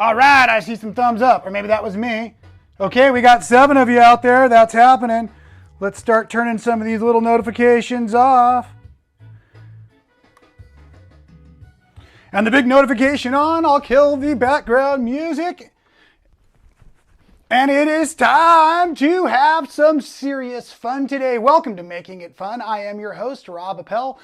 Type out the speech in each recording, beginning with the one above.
All right, I see some thumbs up, or maybe that was me. Okay, we got 7 of you out there. That's happening. Let's start turning some of these little notifications off. And the big notification on, I'll kill the background music. And it is time to have some serious fun today. Welcome to Making It Fun. I am your host, Rob Appell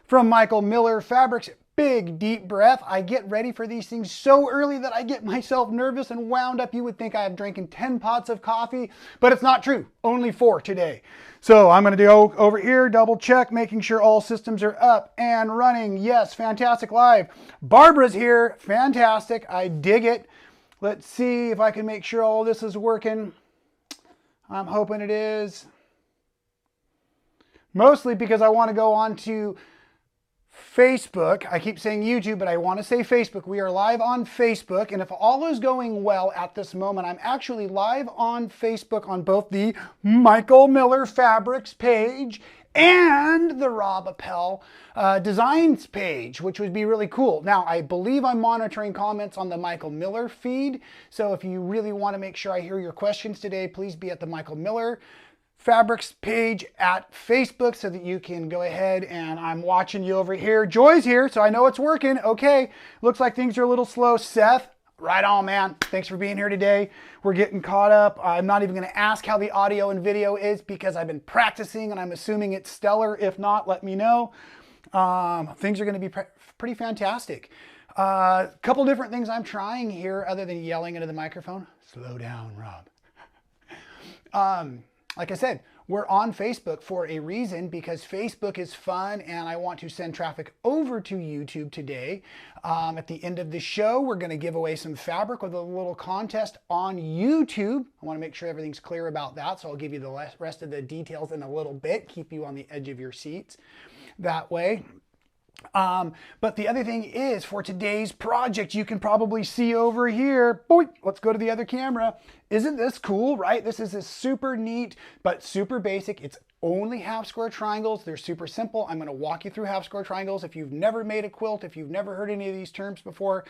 from Michael Miller Fabrics. Big deep breath. I get ready for these things so early that I get myself nervous and wound up. You would think I have drinking 10 pots of coffee, but it's not true. Only 4 today. So I'm going to go over here, double check, making sure all systems are up and running. Yes, fantastic live. Barbara's here. Fantastic. I dig it. Let's see if I can make sure all this is working. I'm hoping it is. Mostly because I want to go on to Facebook. I keep saying YouTube, but I want to say Facebook. We are live on Facebook, and if all is going well at this moment, I'm actually live on Facebook on both the Michael Miller Fabrics page and the Rob Appell Designs page, which would be really cool. Now, I believe I'm monitoring comments on the Michael Miller feed, so if you really want to make sure I hear your questions today, please be at the Michael Miller Fabrics page at Facebook so that you can go ahead, and I'm watching you over here. Joy's here, so I know it's working. Okay, looks like things are a little slow. Seth, right on, man. Thanks for being here today. We're getting caught up. I'm not even going to ask how the audio and video is because I've been practicing and I'm assuming it's stellar. If not, let me know. Things are going to be pretty fantastic. A couple different things I'm trying here other than yelling into the microphone. Slow down, Rob. Like I said, we're on Facebook for a reason because Facebook is fun and I want to send traffic over to YouTube today. At the end of the show, we're going to give away some fabric with a little contest on YouTube. I want to make sure everything's clear about that, so I'll give you the rest of the details in a little bit, keep you on the edge of your seats that way. But the other thing is, for today's project, you can probably see over here, boy, let's go to the other camera. Isn't this cool, right? This is a super neat, but super basic. It's only half square triangles. They're super simple. I'm going to walk you through half square triangles. If you've never made a quilt, if you've never heard any of these terms before,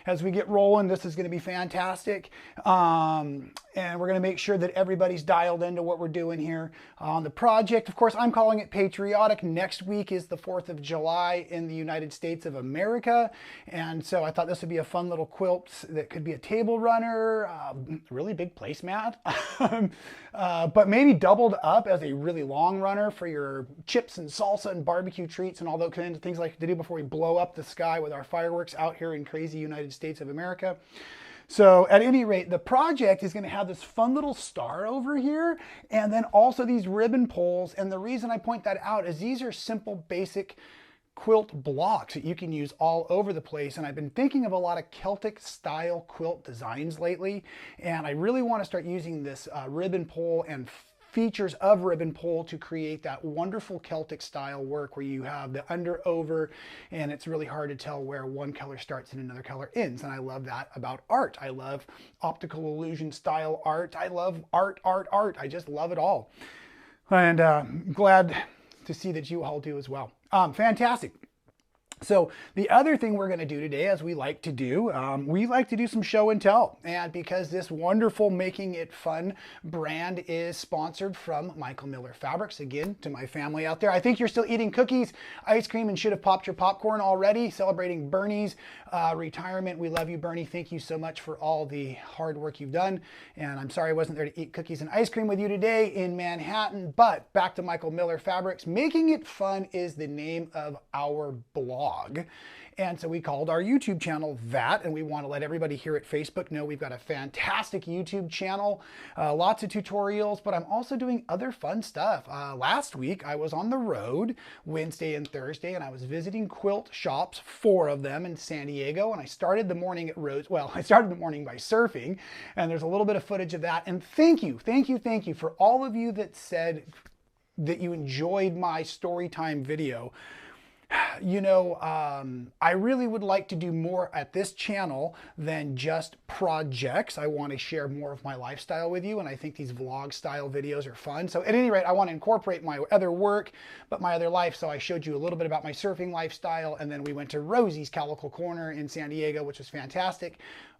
as we get rolling, this is going to be fantastic. And we're going to make sure that everybody's dialed into what we're doing here on the project. Of course, I'm calling it Patriotic. Next week is the 4th of July in the United States of America. And so I thought this would be a fun little quilt that could be a table runner, really big placemat, but maybe doubled up as a really long runner for your chips and salsa and barbecue treats and all those kinds of things like to do before we blow up the sky with our fireworks out here in crazy United States of America. So at any rate, the project is going to have this fun little star over here and then also these ribbon pulls. And the reason I point that out is these are simple, basic quilt blocks that you can use all over the place. And I've been thinking of a lot of Celtic style quilt designs lately. And I really want to start using this ribbon pull and features of ribbon pull to create that wonderful Celtic style work where you have the under over and it's really hard to tell where one color starts and another color ends. And I love that about art. I love optical illusion style art. I love art. I just love it all. And glad to see that you all do as well. Fantastic. So the other thing we're going to do today, as we like to do some show and tell. And because this wonderful Making It Fun brand is sponsored from Michael Miller Fabrics, again, to my family out there. I think you're still eating cookies, ice cream, and should have popped your popcorn already, celebrating Bernie's retirement. We love you, Bernie. Thank you so much for all the hard work you've done. And I'm sorry I wasn't there to eat cookies and ice cream with you today in Manhattan. But back to Michael Miller Fabrics. Making It Fun is the name of our blog. And so we called our YouTube channel that, and we want to let everybody here at Facebook know we've got a fantastic YouTube channel, lots of tutorials, but I'm also doing other fun stuff. Last week I was on the road Wednesday and Thursday, and I was visiting quilt shops, 4 of them in San Diego, and I started the morning at I started the morning by surfing, and there's a little bit of footage of that. And thank you for all of you that said that you enjoyed my story time video. You know, I really would like to do more at this channel than just projects. I want to share more of my lifestyle with you, and I think these vlog style videos are fun. So at any rate, I want to incorporate my other work, but my other life. So I showed you a little bit about my surfing lifestyle, and then we went to Rosie's Calico Corner in San Diego, which was fantastic.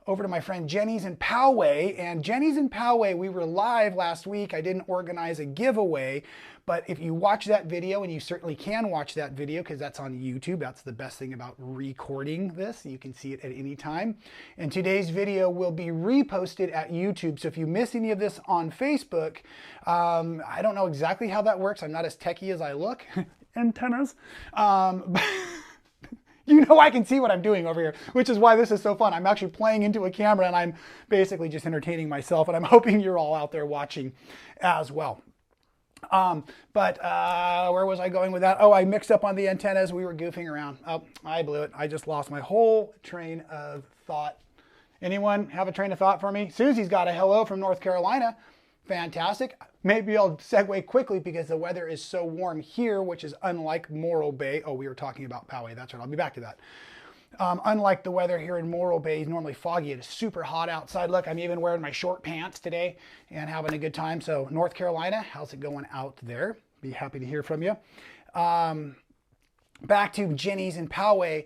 over to my friend Jenny's in Poway. And Jenny's in Poway, we were live last week. I didn't organize a giveaway, but if you watch that video, and you certainly can watch that video because that's on YouTube, that's the best thing about recording this. You can see it at any time. And today's video will be reposted at YouTube. So if you miss any of this on Facebook, I don't know exactly how that works. I'm not as techie as I look. Antennas. You know, I can see what I'm doing over here, which is why this is so fun. I'm actually playing into a camera and I'm basically just entertaining myself, and I'm hoping you're all out there watching as well. Where was I going with that? Oh, I mixed up on the antennas. We were goofing around. Oh, I blew it. I just lost my whole train of thought. Anyone have a train of thought for me? Susie's got a hello from North Carolina. Fantastic. Maybe I'll segue quickly because the weather is so warm here, which is unlike Morro Bay. Oh, we were talking about Poway. That's right. I'll be back to that. Unlike the weather here in Morro Bay, it's normally foggy. It is super hot outside. Look, I'm even wearing my short pants today and having a good time. So North Carolina, how's it going out there? Be happy to hear from you. Back to Jenny's in Poway.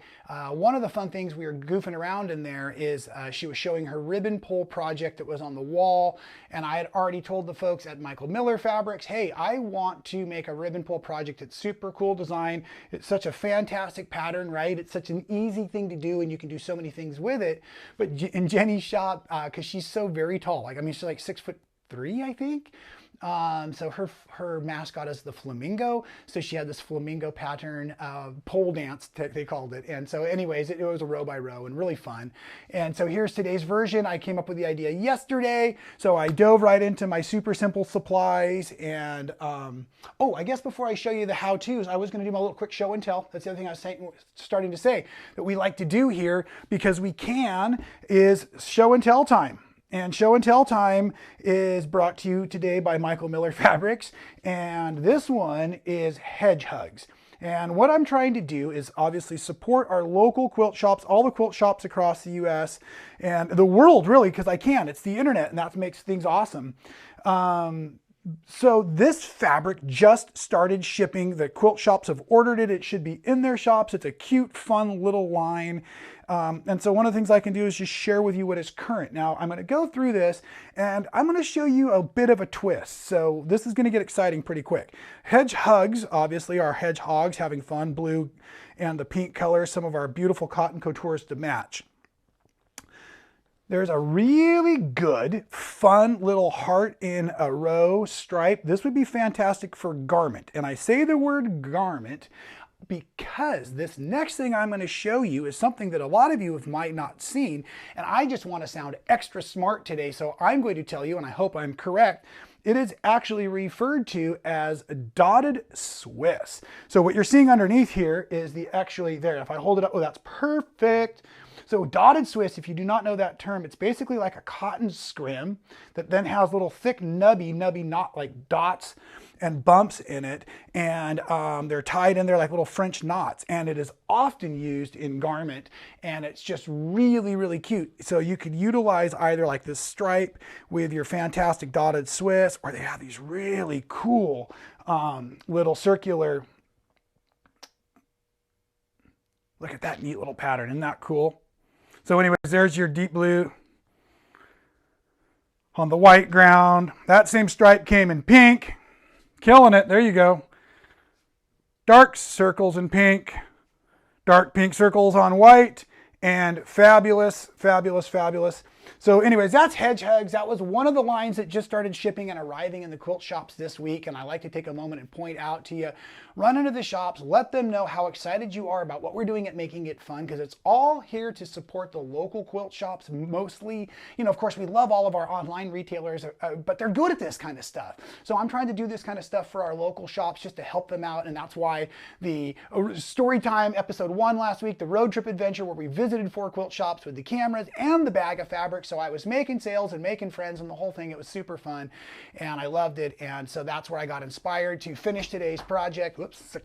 One of the fun things we were goofing around in there is she was showing her ribbon pull project that was on the wall. And I had already told the folks at Michael Miller Fabrics, hey, I want to make a ribbon pull project. It's super cool design. It's such a fantastic pattern, right? It's such an easy thing to do and you can do so many things with it. But in Jenny's shop, because she's so very tall, like, I mean, she's like 6'3", I think. So her mascot is the flamingo. So she had this flamingo pattern pole dance, they called it. And so anyways, it was a row by row and really fun. And so here's today's version. I came up with the idea yesterday. So I dove right into my super simple supplies. And oh, I guess before I show you the how-tos, I was going to do my little quick show and tell. That's the other thing I was starting to say that we like to do here because we can is show and tell time. And show and tell time is brought to you today by Michael Miller Fabrics. And this one is Hedgehogs. And what I'm trying to do is obviously support our local quilt shops, all the quilt shops across the US and the world, really, because I can. It's the internet and that makes things awesome. So this fabric just started shipping. The quilt shops have ordered it. It should be in their shops. It's a cute, fun little line. And so one of the things I can do is just share with you what is current. Now I'm going to go through this and I'm going to show you a bit of a twist. So this is going to get exciting pretty quick. Hedgehogs, obviously our hedgehogs having fun, blue and the pink color, some of our beautiful cotton coutures to match. There's a really good, fun little heart in a row stripe. This would be fantastic for garment. And I say the word garment because this next thing I'm going to show you is something that a lot of you have might not seen. And I just want to sound extra smart today. So I'm going to tell you, and I hope I'm correct, it is actually referred to as dotted Swiss. So what you're seeing underneath here is the actually there. If I hold it up, oh, that's perfect. So dotted Swiss, if you do not know that term, it's basically like a cotton scrim that then has little thick nubby knot like dots and bumps in it. And they're tied in there like little French knots. And it is often used in garment. And it's just really, really cute. So you could utilize either like this stripe with your fantastic dotted Swiss, or they have these really cool little circular. Look at that neat little pattern. Isn't that cool? So anyways, there's your deep blue on the white ground. That same stripe came in pink. Killing it. There you go. Dark circles in pink. Dark pink circles on white. And fabulous, fabulous, fabulous. So anyways, that's Hedgehogs. That was one of the lines that just started shipping and arriving in the quilt shops this week. And I like to take a moment and point out to you, run into the shops, let them know how excited you are about what we're doing at Making It Fun, because it's all here to support the local quilt shops mostly. You know, of course, we love all of our online retailers, but they're good at this kind of stuff. So I'm trying to do this kind of stuff for our local shops just to help them out. And that's why the Storytime episode 1 last week, the road trip adventure where we visited 4 quilt shops with the cameras and the bag of fabric. So I was making sales and making friends and the whole thing. It was super fun and I loved it. And so that's where I got inspired to finish today's project. Whoops,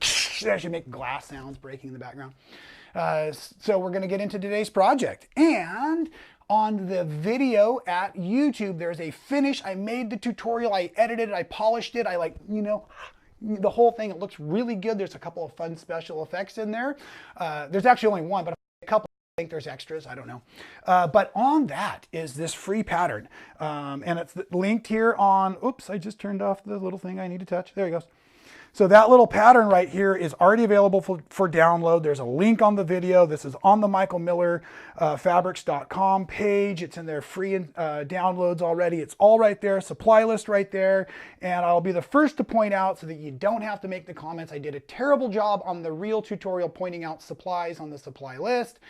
I should make glass sounds breaking in the background. So we're going to get into today's project. And on the video at YouTube, there's a finish. I made the tutorial, I edited it, I polished it. I the whole thing, it looks really good. There's a couple of fun special effects in there. There's actually only one, but a couple. think there's extras, I don't know. But on that is this free pattern. And it's linked here on, oops, I just turned off the little thing I need to touch. There he goes. So that little pattern right here is already available for download. There's a link on the video. This is on the michaelmillerfabrics.com page. It's in their free downloads already. It's all right there, supply list right there. And I'll be the first to point out so that you don't have to make the comments. I did a terrible job on the real tutorial pointing out supplies on the supply list.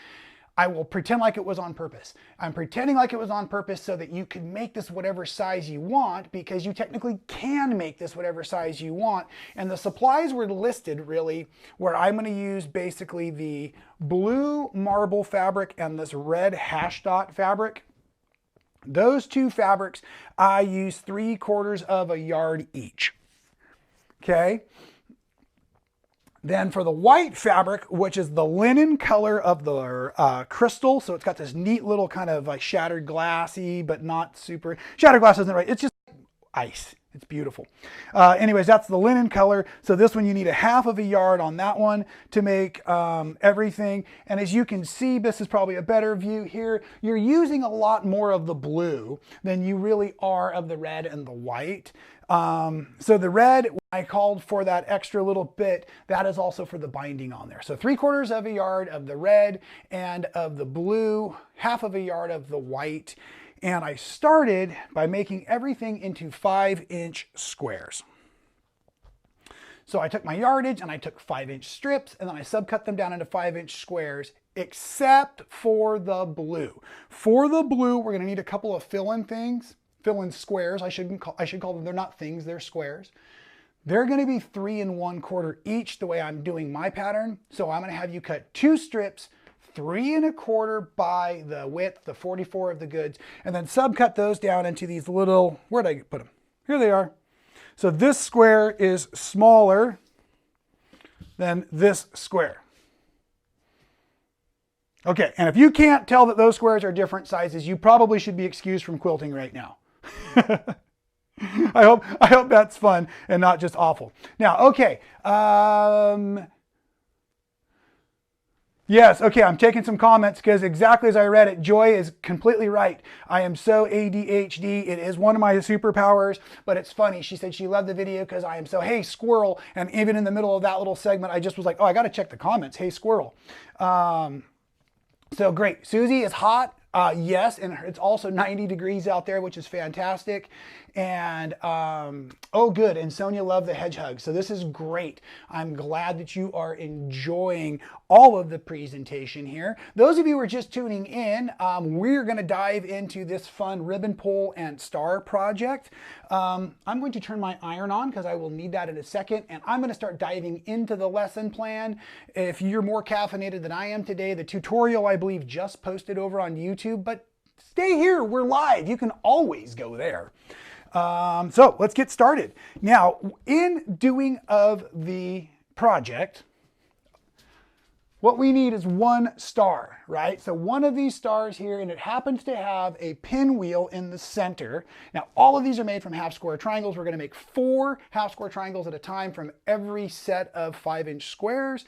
I will pretend like it was on purpose. I'm pretending like it was on purpose so that you can make this whatever size you want, because you technically can make this whatever size you want. And the supplies were listed really where I'm going to use basically the blue marble fabric and this red hash dot fabric. Those two fabrics, I use 3/4 of a yard each. Okay. Then for the white fabric, which is the linen color of the crystal, so it's got this neat little kind of like shattered glassy, but not super, shattered glass isn't right, it's just ice. It's beautiful. Anyways, that's the linen color. So this one, you need a 1/2 of a yard on that one to make everything. And as you can see, this is probably a better view here. You're using a lot more of the blue than you really are of the red and the white. So the red, I called for that extra little bit, that is also for the binding on there. So 3/4 of a yard of the red and of the blue, 1/2 of a yard of the white. And I started by making everything into 5-inch squares. So I took my yardage and I took 5-inch strips and then I subcut them down into 5-inch squares, except for the blue. For the blue, we're going to need a couple of fill-in things. Fill-in squares, I should call them, they're not things, they're squares. They're going to be 3 1/4 each the way I'm doing my pattern. So I'm going to have you cut 2 strips, 3 1/4 by the width, the 44 of the goods, and then subcut those down into these little, where'd I put them? Here they are. So this square is smaller than this square. Okay, and if you can't tell that those squares are different sizes, you probably should be excused from quilting right now. I hope that's fun and not just awful. Now, okay. Yes, okay, I'm taking some comments because exactly as I read it, Joy is completely right. I am so ADHD. It is one of my superpowers, but it's funny. She said she loved the video because I am so, hey, squirrel. And even in the middle of that little segment, I just was like, oh, I got to check the comments. Hey, squirrel. So great. Susie is hot. Yes, and it's also 90 degrees out there, which is fantastic. And oh, good. And Sonia loved the hedgehog. So this is great. I'm glad that you are enjoying all of the presentation here. Those of you who are just tuning in, we're going to dive into this fun ribbon pull and star project. I'm going to turn my iron on because I will need that in a second. And I'm going to start diving into the lesson plan. If you're more caffeinated than I am today, the tutorial, I believe, just posted over on YouTube, but stay here. We're live. You can always go there. So let's get started. Now, in doing of the project, what we need is 1 star, right? So one of these stars here, and it happens to have a pinwheel in the center. Now, all of these are made from half square triangles. We're going to make 4 half square triangles at a time from every set of 5-inch squares.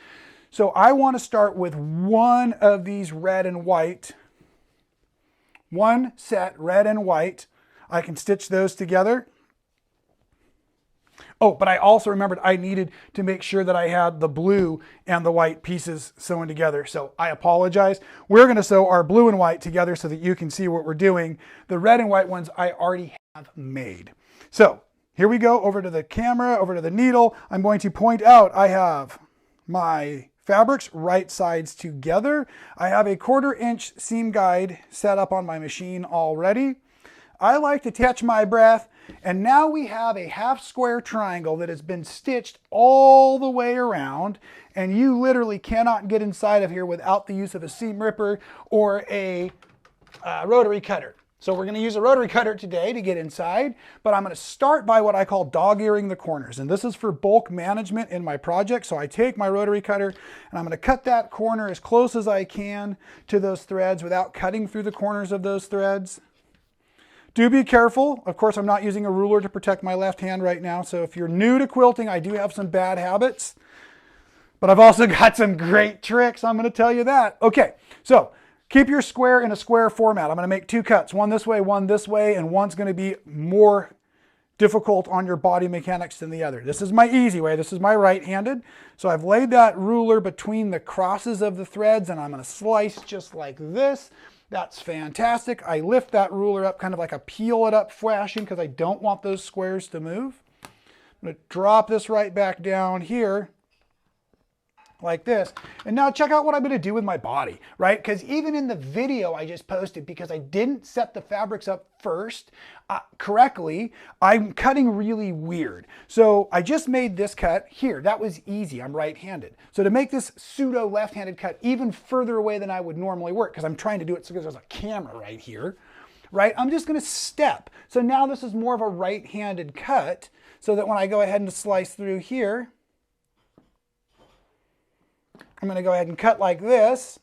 So I want to start with one of these red and white. 1 set, red and white. I can stitch those together. Oh, but I also remembered I needed to make sure that I had the blue and the white pieces sewn together. So I apologize. We're going to sew our blue and white together so that you can see what we're doing. The red and white ones I already have made. So here we go, over to the camera, over to the needle. I'm going to point out I have my fabrics right sides together. I have a 1/4 inch seam guide set up on my machine already. I like to catch my breath, and now we have a half square triangle that has been stitched all the way around, and you literally cannot get inside of here without the use of a seam ripper or a rotary cutter. So we're going to use a rotary cutter today to get inside, but I'm going to start by what I call dog-earing the corners. And this is for bulk management in my project. So I take my rotary cutter and I'm going to cut that corner as close as I can to those threads without cutting through the corners of those threads. Do be careful. Of course, I'm not using a ruler to protect my left hand right now. So if you're new to quilting, I do have some bad habits, but I've also got some great tricks. I'm going to tell you that. Okay, so Keep your square in a square format. I'm going to make 2 cuts, one this way, and one's going to be more difficult on your body mechanics than the other. This is my easy way. This is my right-handed. So I've laid that ruler between the crosses of the threads, and I'm going to slice just like this. That's fantastic. I lift that ruler up kind of like a peel it up fashion because I don't want those squares to move. I'm going to drop this right back down here like this. And now check out what I'm going to do with my body, right? Because even in the video I just posted, because I didn't set the fabrics up first correctly, I'm cutting really weird. So I just made this cut here. That was easy. I'm right-handed. So to make this pseudo left-handed cut even further away than I would normally work, because I'm trying to do it so there's a camera right here, right? I'm just going to step. So now this is more of a right-handed cut, so that when I go ahead and slice through here, I'm going to go ahead and cut like this,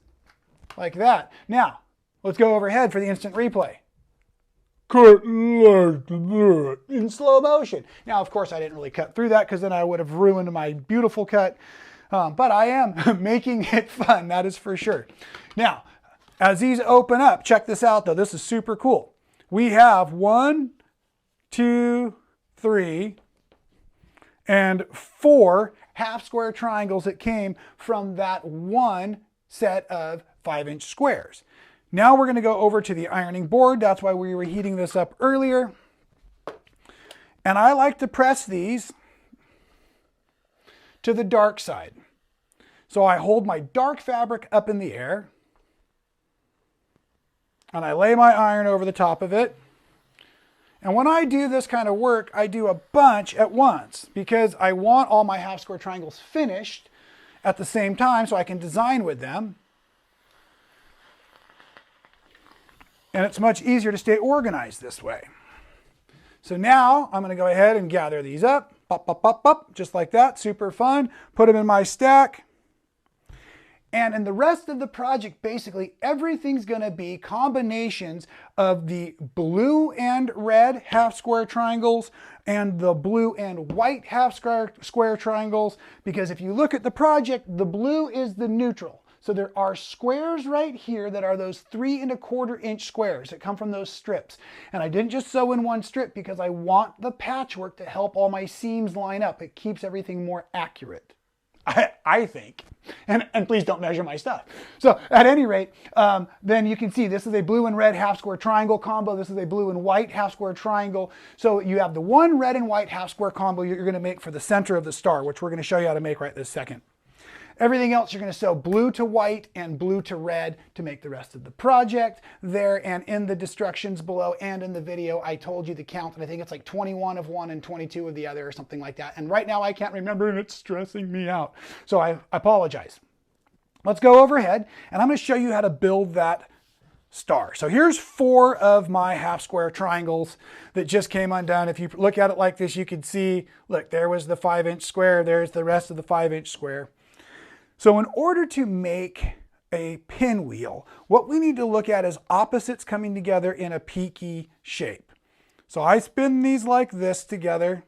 like that. Now, let's go overhead for the instant replay. Cut like that in slow motion. Now, of course, I didn't really cut through that because then I would have ruined my beautiful cut. But I am making it fun, that is for sure. Now, as these open up, check this out though. This is super cool. We have 1, 2, 3, and 4 half square triangles that came from that one set of 5-inch squares. Now we're going to go over to the ironing board. That's why we were heating this up earlier. And I like to press these to the dark side. So I hold my dark fabric up in the air and I lay my iron over the top of it. And when I do this kind of work, I do a bunch at once because I want all my half square triangles finished at the same time so I can design with them. And it's much easier to stay organized this way. So now I'm going to go ahead and gather these up, just like that, super fun. Put them in my stack. And in the rest of the project, basically everything's going to be combinations of the blue and red half square triangles and the blue and white half square triangles, because if you look at the project, the blue is the neutral. So there are squares right here that are those 3 1/4 inch squares that come from those strips. And I didn't just sew in one strip because I want the patchwork to help all my seams line up. It keeps everything more accurate, I think. And please don't measure my stuff. So at any rate, then you can see this is a blue and red half square triangle combo. This is a blue and white half square triangle. So you have the one red and white half square combo you're going to make for the center of the star, which we're going to show you how to make right this second. Everything else you're going to sew blue to white and blue to red to make the rest of the project. There and in the instructions below and in the video, I told you the count, and I think it's like 21 of one and 22 of the other or something like that. And right now I can't remember and it's stressing me out. So I apologize. Let's go overhead and I'm going to show you how to build that star. So here's 4 of my half square triangles that just came undone. If you look at it like this, you can see, look, there was the 5-inch square. There's the rest of the 5-inch square. So in order to make a pinwheel, what we need to look at is opposites coming together in a peaky shape. So I spin these like this together,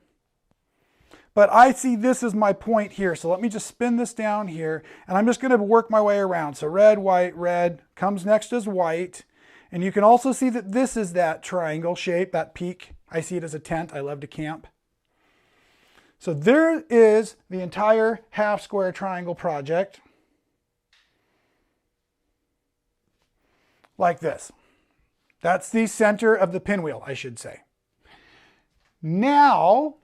but I see this as my point here. So let me just spin this down here and I'm just going to work my way around. So red, comes next as white. And you can also see that this is that triangle shape, that peak. I see it as a tent. I love to camp. So there is the entire half square triangle project, like this. That's the center of the pinwheel, I should say. Now,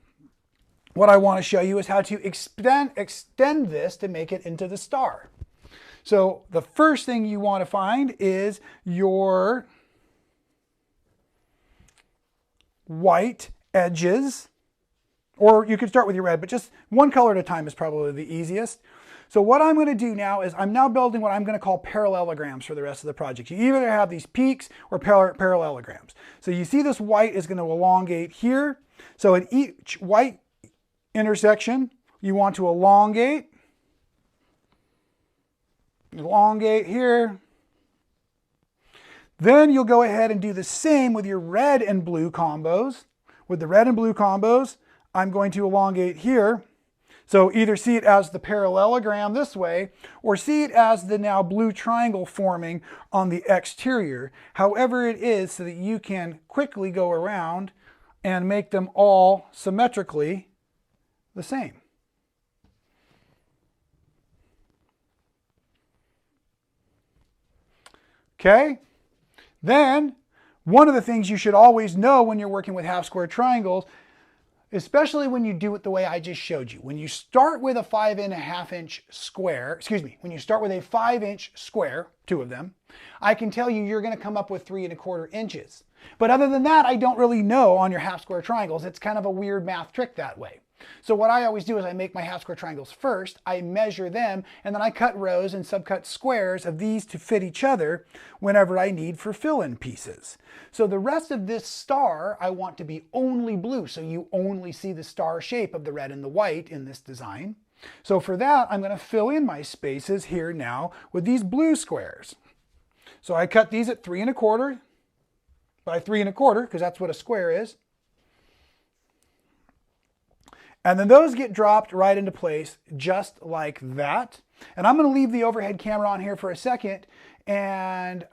what I want to show you is how to extend this to make it into the star. So the first thing you want to find is your white edges. Or you could start with your red, but just one color at a time is probably the easiest. So what I'm going to do now is I'm now building what I'm going to call parallelograms for the rest of the project. You either have these peaks or parallelograms. So you see this white is going to elongate here. So at each white intersection, you want to elongate here. Then you'll go ahead and do the same with your red and blue combos. With the red and blue combos, I'm going to elongate here. So either see it as the parallelogram this way, or see it as the now blue triangle forming on the exterior. However it is, so that you can quickly go around and make them all symmetrically the same. Okay? Then, one of the things you should always know when you're working with half square triangles, especially when you do it the way I just showed you. When you start with a 5.5 inch square, when you start with a 5-inch square, two of them, I can tell you you're going to come up with 3.25 inches. But other than that, I don't really know on your half square triangles. It's kind of a weird math trick that way. So what I always do is I make my half square triangles first, I measure them, and then I cut rows and subcut squares of these to fit each other whenever I need for fill-in pieces. So the rest of this star I want to be only blue, so you only see the star shape of the red and the white in this design. So for that, I'm going to fill in my spaces here now with these blue squares. So I cut these at 3.25 by 3.25, because that's what a square is. And then those get dropped right into place just like that. And I'm going to leave the overhead camera on here for a second and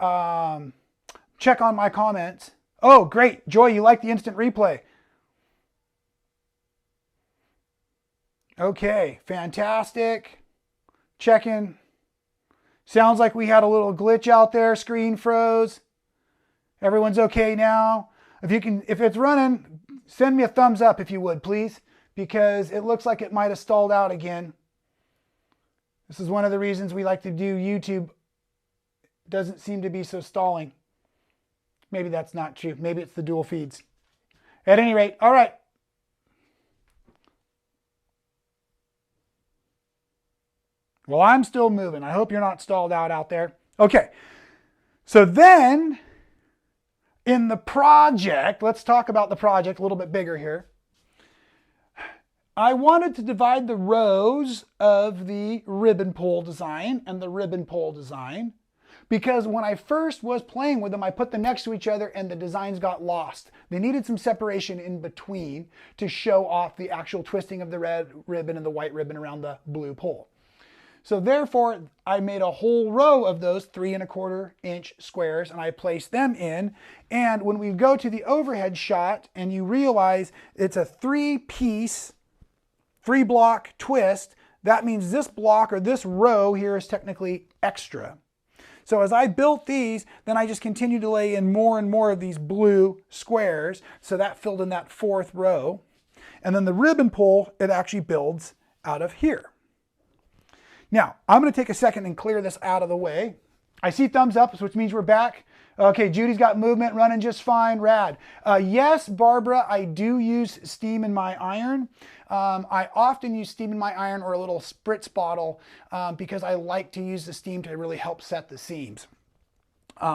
check on my comments. Oh, great. Joy, you like the instant replay. Okay, fantastic. Checking. Sounds like we had a little glitch out there. Screen froze. Everyone's okay now. If it's running, send me a thumbs up if you would, please, because it looks like it might have stalled out again. This is one of the reasons we like to do YouTube. It doesn't seem to be so stalling. Maybe that's not true. Maybe it's the dual feeds. At any rate, all right. Well, I'm still moving. I hope you're not stalled out there. Okay. So then, in the project, let's talk about the project a little bit bigger here. I wanted to divide the rows of the ribbon pull design and the ribbon pull design because when I first was playing with them, I put them next to each other and the designs got lost. They needed some separation in between to show off the actual twisting of the red ribbon and the white ribbon around the blue pull. So therefore, I made a whole row of those 3.25 inch squares and I placed them in. And when we go to the overhead shot and you realize it's a 3-piece 3-block twist, that means this block or this row here is technically extra. So as I built these, then I just continued to lay in more and more of these blue squares. So that filled in that 4th row. And then the ribbon pull, it actually builds out of here. Now, I'm going to take a second and clear this out of the way. I see thumbs up, which means we're back. Okay, Judy's got movement, running just fine, rad. Yes, Barbara, I do use steam in my iron. I often use steam in my iron or a little spritz bottle because I like to use the steam to really help set the seams.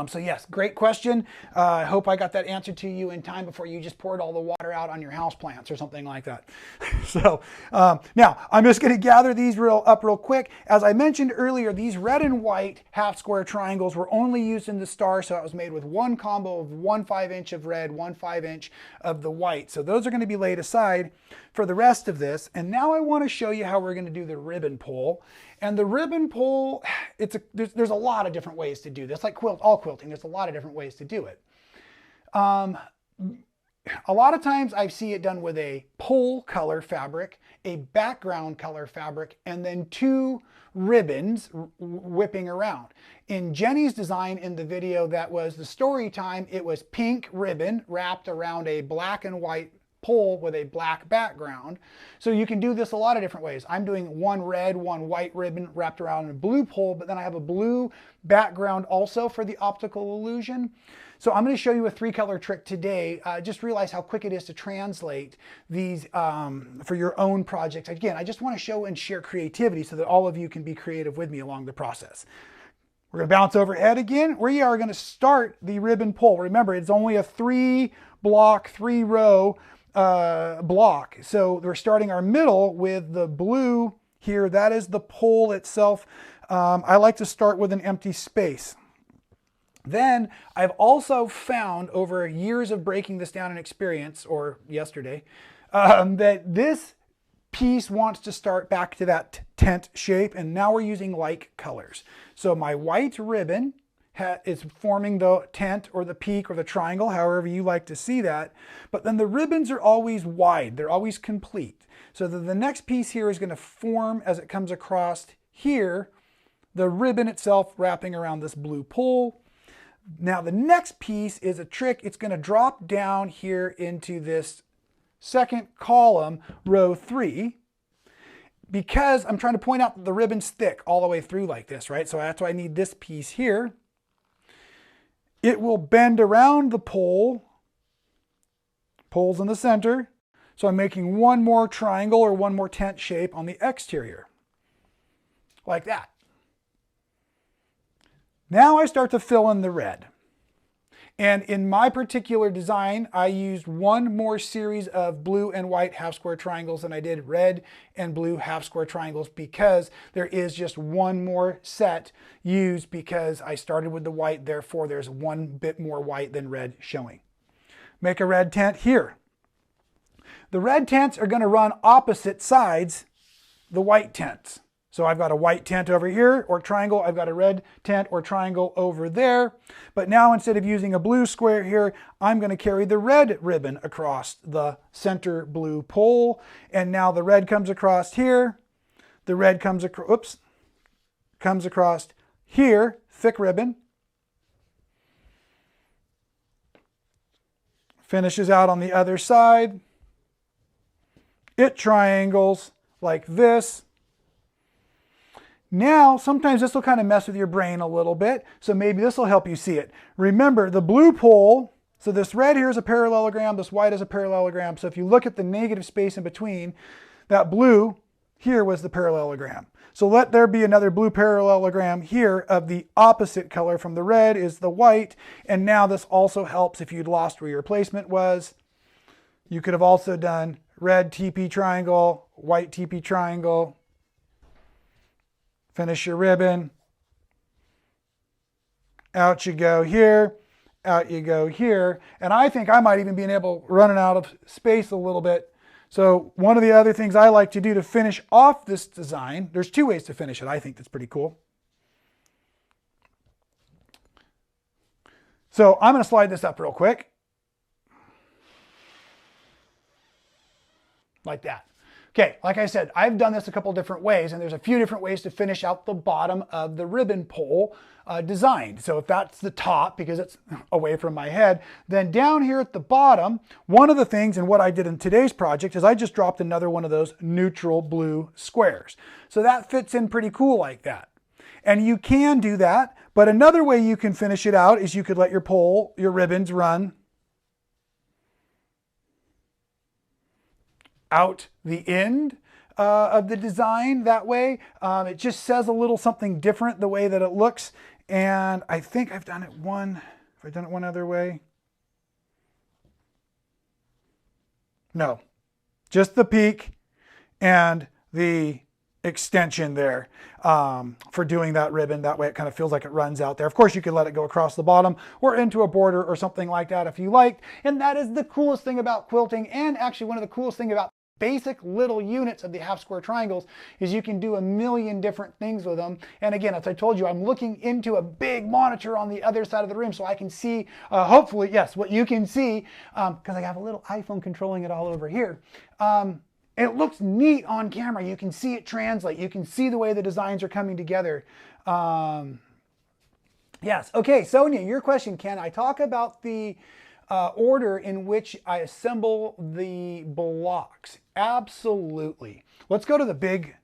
So yes, great question. I hope I got that answer to you in time before you just poured all the water out on your house plants or something like that. So now I'm just going to gather these real quick. As I mentioned earlier, these red and white half square triangles were only used in the star, so it was made with one combo of 1 5-inch of red, 1 5-inch of the white. So those are going to be laid aside for the rest of this. And now I want to show you how we're going to do the ribbon pull. And the ribbon pull, there's a lot of different ways to do this. Like all quilting, there's a lot of different ways to do it. A lot of times I see it done with a pull color fabric, a background color fabric, and then 2 ribbons whipping around. In Jenny's design in the video that was the story time, it was pink ribbon wrapped around a black and white pull with a black background. So you can do this a lot of different ways. I'm doing 1 red, 1 white ribbon wrapped around a blue pull, but then I have a blue background also for the optical illusion. So I'm going to show you a 3-color trick today. Just realize how quick it is to translate these for your own projects. Again, I just want to show and share creativity so that all of you can be creative with me along the process. We're going to bounce overhead again. We are going to start the ribbon pull. Remember, it's only a 3-block, 3-row block. So we're starting our middle with the blue here. That is the pull itself. I like to start with an empty space. Then I've also found over years of breaking this down in experience, or yesterday, that this piece wants to start back to that tent shape, and now we're using like colors. So my white ribbon is forming the tent or the peak or the triangle, however you like to see that. But then the ribbons are always wide. They're always complete. So the next piece here is going to form as it comes across here, the ribbon itself wrapping around this blue pole. Now the next piece is a trick. It's going to drop down here into this second column, row 3, because I'm trying to point out that the ribbon's thick all the way through like this, right? So that's why I need this piece here. It will bend around the pole. Pole's in the center. So I'm making one more triangle or one more tent shape on the exterior. Like that. Now I start to fill in the red. And in my particular design, I used one more series of blue and white half square triangles than I did red and blue half square triangles, because there is just one more set used because I started with the white, therefore there's one bit more white than red showing. Make a red tent here. The red tents are going to run opposite sides the white tents. So I've got a white tent over here or triangle. I've got a red tent or triangle over there. But now instead of using a blue square here, I'm going to carry the red ribbon across the center blue pole. And now the red comes across here. The red comes across, comes across here, thick ribbon. Finishes out on the other side. It triangles like this. Now, sometimes this will kind of mess with your brain a little bit, so maybe this will help you see it. Remember, the blue pole, so this red here is a parallelogram, this white is a parallelogram. So if you look at the negative space in between, that blue here was the parallelogram. So let there be another blue parallelogram here of the opposite color from the red is the white. And now this also helps if you'd lost where your placement was. You could have also done red TP triangle, white TP triangle. Finish your ribbon. Out you go here. Out you go here. And I think I might even be able running out of space a little bit. So one of the other things I like to do to finish off this design, there's two ways to finish it. I think that's pretty cool. So I'm going to slide this up real quick. Like that. Okay, like I said, I've done this a couple different ways, and there's a few different ways to finish out the bottom of the ribbon pole design. So if that's the top, because it's away from my head, then down here at the bottom, one of the things, and what I did in today's project, is I just dropped another one of those neutral blue squares. So that fits in pretty cool like that. And you can do that, but another way you can finish it out is you could let your pole, your ribbons run out the end of the design that way. It just says a little something different the way that it looks. And I think I've done it one other way? No, just the peak and the extension there for doing that ribbon. That way it kind of feels like it runs out there. Of course, you could let it go across the bottom or into a border or something like that if you liked. And that is the coolest thing about quilting, and actually one of the coolest things about basic little units of the half square triangles is you can do a million different things with them. And again, as I told you, I'm looking into a big monitor on the other side of the room so I can see, hopefully, yes, what you can see, because I have a little iPhone controlling it all over here. It looks neat on camera. You can see it translate. You can see the way the designs are coming together. Yes. Okay, Sonia, your question, can I talk about the order in which I assemble the blocks? Absolutely. Let's go to the big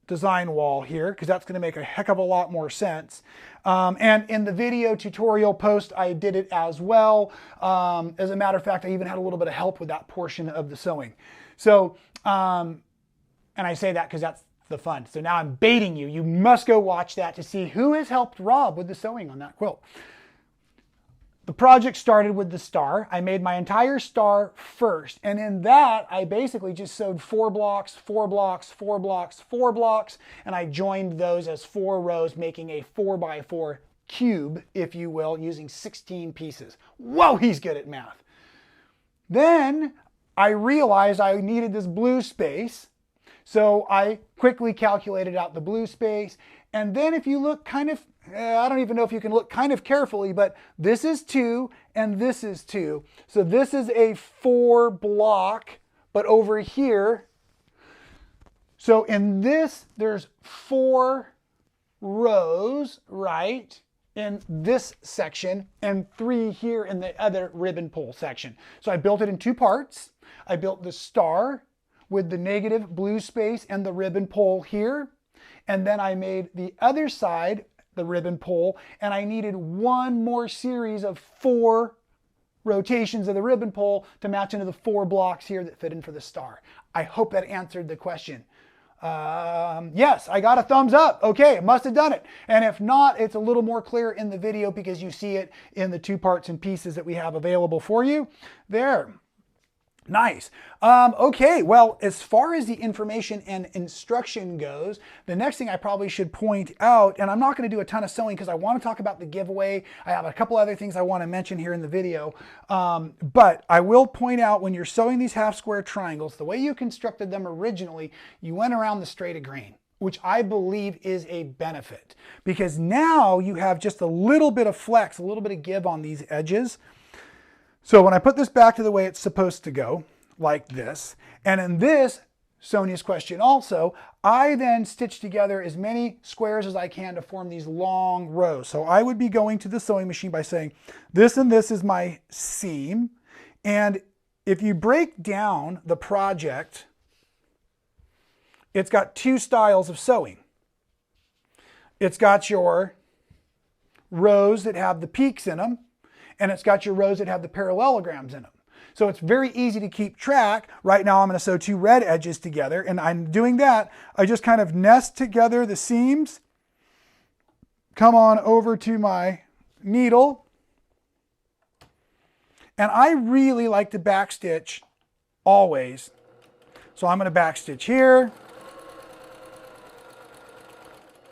design wall here, because that's going to make a heck of a lot more sense. And in the video tutorial post, I did it as well. As a matter of fact, I even had a little bit of help with that portion of the sewing. So, and I say that because that's the fun. So now I'm baiting you. You must go watch that to see who has helped Rob with the sewing on that quilt. The project started with the star. I made my entire star first, and in that I basically just sewed 4 blocks, 4 blocks, 4 blocks, 4 blocks, and I joined those as 4 rows, making a 4x4 cube, if you will, using 16 pieces. Whoa, he's good at math. Then I realized I needed this blue space. So I quickly calculated out the blue space. And then if you look kind of, I don't even know if you can look kind of carefully, but this is 2 and this is 2. So this is a 4 block, but over here, so in this, there's 4 rows, right, in this section, and 3 here in the other ribbon pull section. So I built it in 2 parts. I built the star with the negative blue space and the ribbon pull here. And then I made the other side, the ribbon pull, and I needed 1 more series of 4 rotations of the ribbon pull to match into the 4 blocks here that fit in for the star. I hope that answered the question. Yes, I got a thumbs up. Okay, it must have done it. And if not, it's a little more clear in the video because you see it in the 2 parts and pieces that we have available for you. There. Nice. Okay, well, as far as the information and instruction goes, the next thing I probably should point out, and I'm not going to do a ton of sewing because I want to talk about the giveaway. I have a couple other things I want to mention here in the video, but I will point out when you're sewing these half square triangles, the way you constructed them originally, you went around the straight of grain, which I believe is a benefit because now you have just a little bit of flex, a little bit of give on these edges. So when I put this back to the way it's supposed to go, like this, and in this, Sonia's question also, I then stitch together as many squares as I can to form these long rows. So I would be going to the sewing machine by saying, this and this is my seam. And if you break down the project, it's got 2 styles of sewing. It's got your rows that have the peaks in them, and it's got your rows that have the parallelograms in them. So it's very easy to keep track. Right now I'm going to sew 2 red edges together, and I'm doing that. I just kind of nest together the seams, come on over to my needle, and I really like to backstitch always. So I'm going to backstitch here.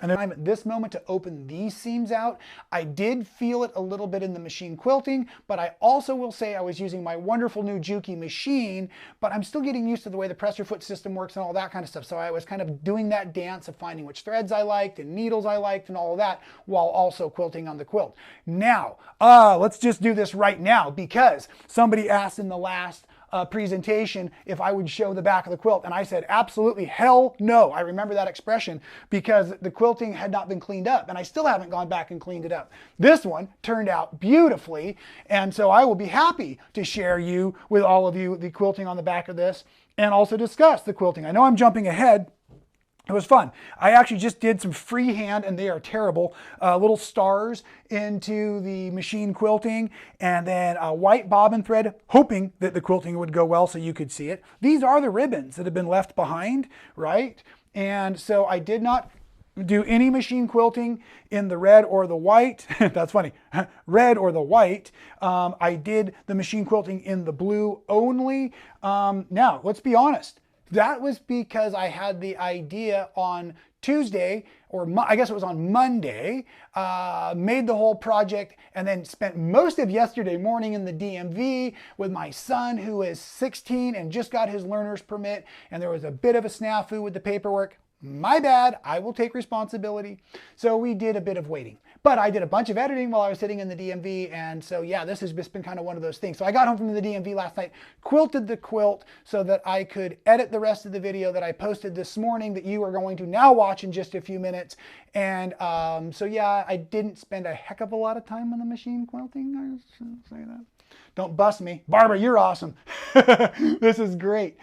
And then I'm at this moment to open these seams out. I did feel it a little bit in the machine quilting, but I also will say I was using my wonderful new Juki machine, but I'm still getting used to the way the press your foot system works and all that kind of stuff. So I was kind of doing that dance of finding which threads I liked and needles I liked and all of that while also quilting on the quilt. Now, let's just do this right now because somebody asked in the last presentation if I would show the back of the quilt, and I said absolutely hell no. I remember that expression because the quilting had not been cleaned up, and I still haven't gone back and cleaned it up. This one turned out beautifully, and so I will be happy to share with all of you the quilting on the back of this and also discuss the quilting. I know I'm jumping ahead. It was fun. I actually just did some freehand, and they are terrible, little stars into the machine quilting, and then a white bobbin thread, hoping that the quilting would go well so you could see it. These are the ribbons that have been left behind, right? And so I did not do any machine quilting in the red or the white. That's funny. Red or the white. I did the machine quilting in the blue only. Now, let's be honest. That was because I had the idea on Tuesday, or I guess it was on Monday, made the whole project, and then spent most of yesterday morning in the DMV with my son who is 16 and just got his learner's permit, and there was a bit of a snafu with the paperwork. My bad, I will take responsibility. So we did a bit of waiting. But I did a bunch of editing while I was sitting in the DMV, and so yeah, this has just been kind of one of those things. So I got home from the DMV last night, quilted the quilt so that I could edit the rest of the video that I posted this morning that you are going to now watch in just a few minutes. And so yeah, I didn't spend a heck of a lot of time on the machine quilting. I shouldn't say that. Don't bust me. Barbara, you're awesome. This is great.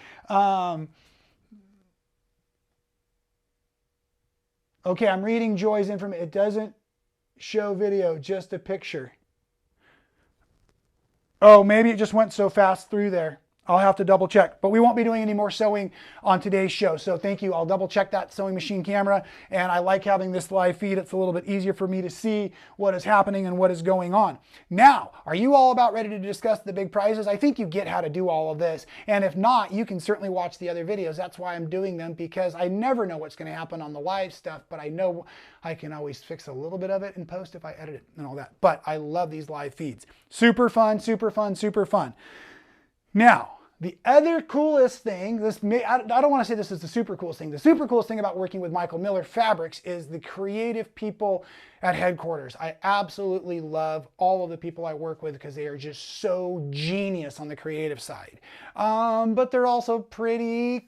Okay, I'm reading Joy's information. It doesn't show video, just a picture. Oh, maybe it just went so fast through there. I'll have to double check, but we won't be doing any more sewing on today's show. So thank you. I'll double check that sewing machine camera, and I like having this live feed. It's a little bit easier for me to see what is happening and what is going on. Now, are you all about ready to discuss the big prizes? I think you get how to do all of this. And if not, you can certainly watch the other videos. That's why I'm doing them, because I never know what's going to happen on the live stuff, but I know I can always fix a little bit of it in post if I edit it and all that. But I love these live feeds. Super fun, super fun, super fun. Now, The other coolest thing, I don't want to say this is the super coolest thing. The super coolest thing about working with Michael Miller Fabrics is the creative people at headquarters. I absolutely love all of the people I work with because they are just so genius on the creative side. But they're also pretty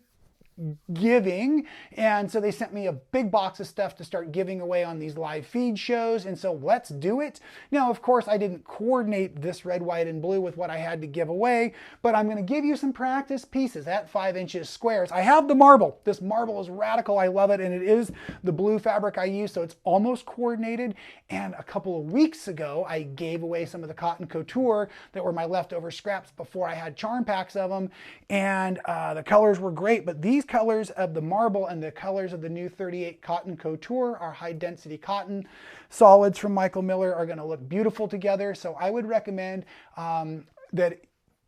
giving, and so they sent me a big box of stuff to start giving away on these live feed shows, and so let's do it. Now, of course, I didn't coordinate this red, white, and blue with what I had to give away, but I'm going to give you some practice pieces at 5 inches squares. I have the marble. This marble is radical. I love it, and it is the blue fabric I use, so it's almost coordinated. And a couple of weeks ago, I gave away some of the cotton couture that were my leftover scraps before I had charm packs of them, and the colors were great, but these colors of the marble and the colors of the new 38 cotton couture, our high density cotton solids from Michael Miller, are going to look beautiful together. So I would recommend that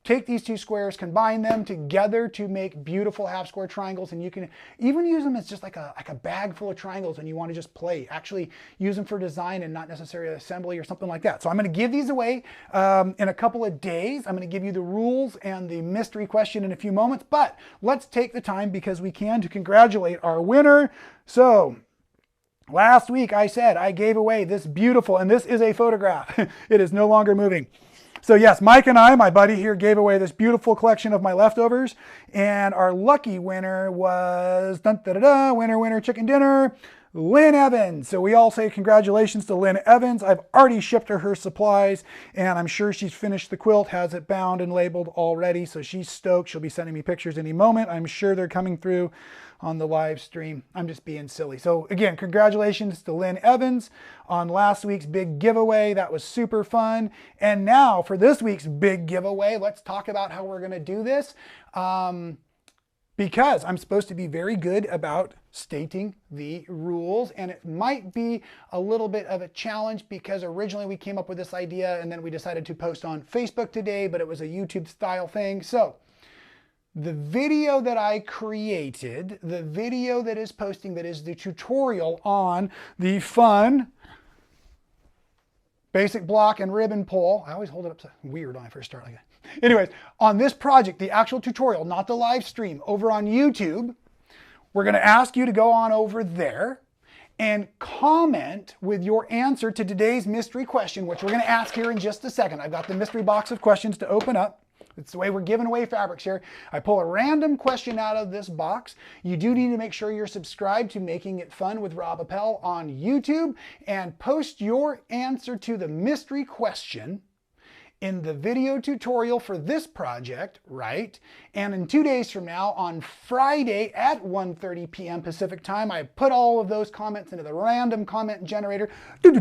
take these two squares, combine them together to make beautiful half square triangles, and you can even use them as just like a bag full of triangles and you want to just play. Actually use them for design and not necessarily assembly or something like that. So I'm going to give these away in a couple of days. I'm going to give you the rules and the mystery question in a few moments, but let's take the time, because we can, to congratulate our winner. So last week I said I gave away this beautiful, and this is a photograph. It is no longer moving. So yes, Mike and I, my buddy here, gave away this beautiful collection of my leftovers, and our lucky winner was, winner, chicken dinner, Lynn Evans. So we all say congratulations to Lynn Evans. I've already shipped her supplies, and I'm sure she's finished the quilt, has it bound and labeled already, so she's stoked. She'll be sending me pictures any moment. I'm sure they're coming through on the live stream. I'm just being silly. So again, congratulations to Lynn Evans on last week's big giveaway. That was super fun. And now for this week's big giveaway, let's talk about how we're going to do this. Because I'm supposed to be very good about stating the rules, and it might be a little bit of a challenge because originally we came up with this idea and then we decided to post on Facebook today, but it was a YouTube style thing. So the video that I created, the video that is posting, that is the tutorial on the fun basic block and ribbon pull. I always hold it up so weird when I first start like that. Anyways, on this project, the actual tutorial, not the live stream, over on YouTube, we're going to ask you to go on over there and comment with your answer to today's mystery question, which we're going to ask here in just a second. I've got the mystery box of questions to open up. It's the way we're giving away fabrics here. I pull a random question out of this box. You do need to make sure you're subscribed to Making It Fun with Rob Appell on YouTube, and post your answer to the mystery question in the video tutorial for this project, right? And in 2 days from now, on Friday at 1:30 p.m. Pacific time, I put all of those comments into the random comment generator, and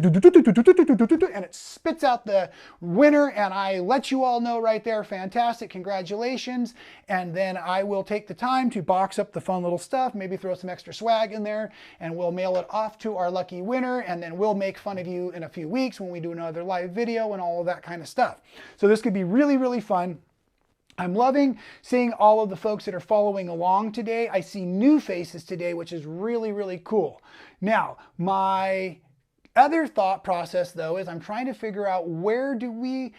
it spits out the winner, and I let you all know right there. Fantastic, congratulations. And then I will take the time to box up the fun little stuff, maybe throw some extra swag in there, and we'll mail it off to our lucky winner, and then we'll make fun of you in a few weeks when we do another live video and all of that kind of stuff. So this could be really, really fun. I'm loving seeing all of the folks that are following along today. I see new faces today, which is really, really cool. Now, my other thought process, though, is I'm trying to figure out, where do we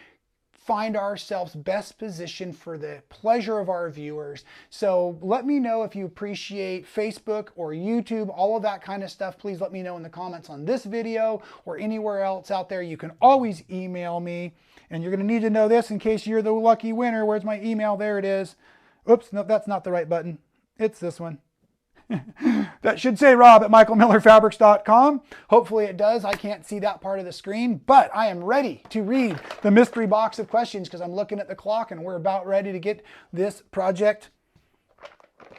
find ourselves best positioned for the pleasure of our viewers? So let me know if you appreciate Facebook or YouTube, all of that kind of stuff. Please let me know in the comments on this video or anywhere else out there. You can always email me, and you're going to need to know this in case you're the lucky winner. Where's my email? There it is. Oops, no, that's not the right button. It's this one. That should say rob@michaelmillerfabrics.com. Hopefully it does. I can't see that part of the screen, but I am ready to read the mystery box of questions because I'm looking at the clock and we're about ready to get this project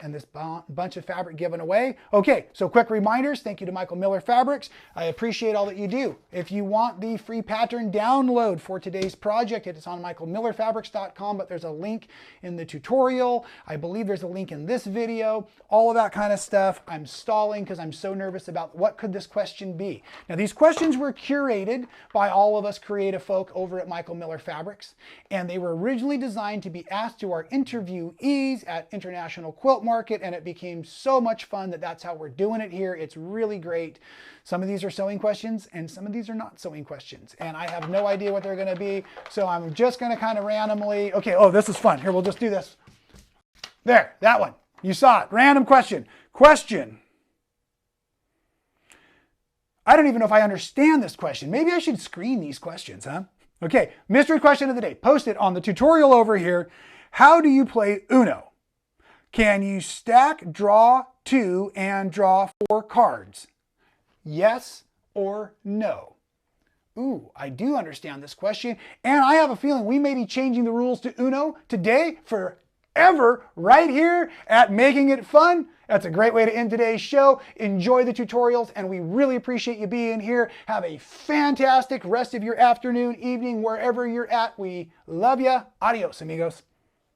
and this bunch of fabric given away. Okay, so quick reminders. Thank you to Michael Miller Fabrics. I appreciate all that you do. If you want the free pattern download for today's project, it is on michaelmillerfabrics.com, but there's a link in the tutorial. I believe there's a link in this video, all of that kind of stuff. I'm stalling because I'm so nervous about what could this question be. Now, these questions were curated by all of us creative folk over at Michael Miller Fabrics, and they were originally designed to be asked to our interviewees at International Quilt Market, and it became so much fun that that's how we're doing it here. It's really great. Some of these are sewing questions and some of these are not sewing questions, and I have no idea what they're going to be, so I'm just going to kind of randomly, okay, oh, this is fun. Here, we'll just do this. There, that one. You saw it. Random question. Question. I don't even know if I understand this question. Maybe I should screen these questions, huh? Okay, mystery question of the day. Post it on the tutorial over here. How do you play Uno? Can you stack, draw 2, and draw 4 cards? Yes or no? Ooh, I do understand this question, and I have a feeling we may be changing the rules to Uno today forever right here at Making It Fun. That's a great way to end today's show. Enjoy the tutorials, and we really appreciate you being here. Have a fantastic rest of your afternoon, evening, wherever you're at. We love you. Adios, amigos.